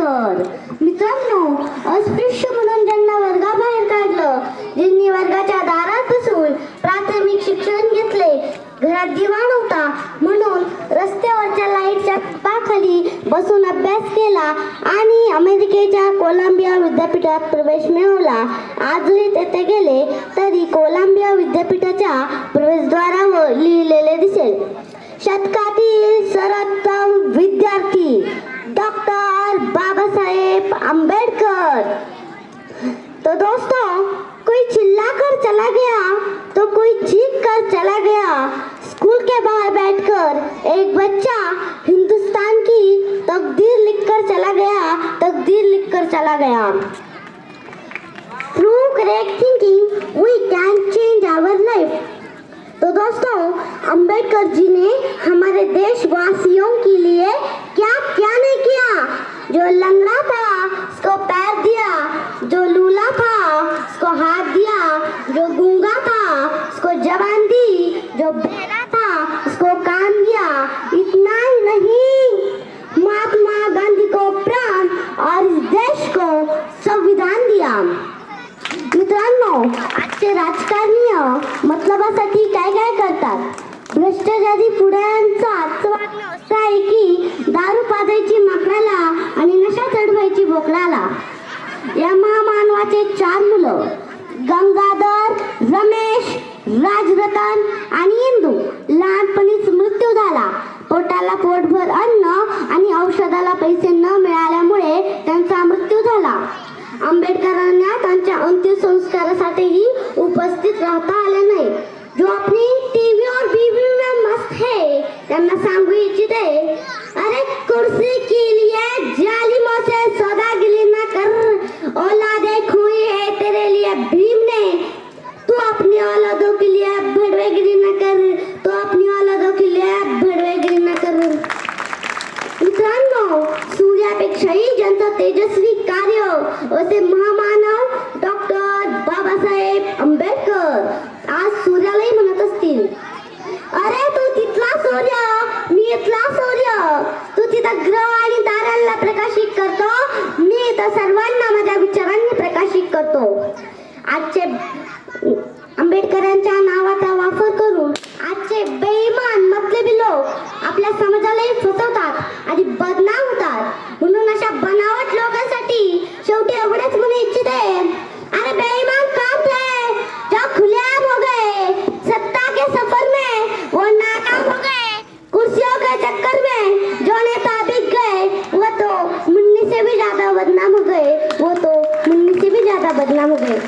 आंबेडकर. मित्रांनो, अस्पृश्य म्हणून ज्यांना वर्गाबाहेर काढलं, ज्यांनी वर्गाच्या दारात बसून प्राथमिक शिक्षण घेतले, घरात दिवा नव्हता म्हणून रस्त्यावरच्या लाईटच्या खाली बसून अभ्यास केला आणि अमेरिकेच्या कोलंबिया विद्यापीठात प्रवेश मिळवला. आजही तेथे गेले तरी कोलंबिया विद्यापीठाच्या प्रवेशद्वारावर लिहिलेले दिसेल, शतकातील सर्वोत्तम विद्यार्थी डॉक्टर बाबासाहेब आंबेडकर. तो दोस्तों, कोई चिल्लाकर चला गया तो कोई चीख कर चला गया. स्कूल के बाहर बैठकर एक बच्चा हिंदुस्तान की तकदीर लिखकर चला गया, तकदीर लिखकर चला गया. Through correct thinking, we can change our life. तो दोस्तों, अंबेडकर जी ने हमारे देशवासियों के लिए क्या क्या नहीं किया. जो लंगड़ा था उसको पैर दिया, जो लूला था उसको हाथ दिया, जो गूंगा था उसको जबान दी, जो बहरा था उसको कान दिया. इतना ही नहीं, महात्मा गांधी को प्राण और इस देश को संविधान दिया. मित्रांनो, आजचे राजकारणी मतलबासाठी काय काय करतात. भ्रष्टाचारी पुढाऱ्यांचा आजचं वागणं असं आहे की दारू पाजायची माकडाला आणि नशा चढवायची बोकडाला. या महामानवाचे 4 मुलं, गंगाधर, रमेश, राजरतन आणि इंदू, लहानपणीच मृत्यू झाला. पोटाला पोटभर अन्न आणि औषधाला पैसे न मिळाल्यामुळे त्यांचा मृत्यू झाला. आंबेडकरांना त्यांच्या अंतिम संस्कारासाठीही उपस्थित राहता आले नाही. जो अपनी टीवी और बीवी में मस्त है, त्यांना सांगू इच्छिते, अरे कुर्सी के लिए जालिमों से सौदागिरी न कर. औलादे खोई है तेरे लिए भीम ने, तू अपनी औलादों के लिए भड़वेगिरी न कर, तू अपनी औलादों के लिए भड़वेगिरी न कर. मित्रांनो, सूर्यापेक्षाही ज्यांचं तेजस्वी कार्य असे महामानव डॉक्टर बाबासाहेब आंबेडकर आज सूर्यालाही म्हणत असतील, अरे तू तिथला सूर्य, मी इथला सूर्य. तू तिथं ग्रह आणि ताऱ्यांना प्रकाशित करतो, मी इथं सर्वांना माझ्या विचारांनी प्रकाशित करतो. आजचे आंबेडकरांच्या नावाचा वापर करून आजचे बेईमान मतलबी लोक आपल्या समाजालाही फसवतात आणि बदनाम होतात. म्हणून अशा बनावट लोकांसाठी शेवटी एवढेच म्हणू इच्छिते, अरे बेईमान काम थे जो खुलेआम हो गए, सत्ता के सफर में वो नाकाम हो गए, कुर्सियों के चक्कर में जो नेता बिक गए वो तो मुन्नी से भी ज्यादा बदनाम हो गए, वो तो मुन्नी से भी ज्यादा बदनाम हो गए.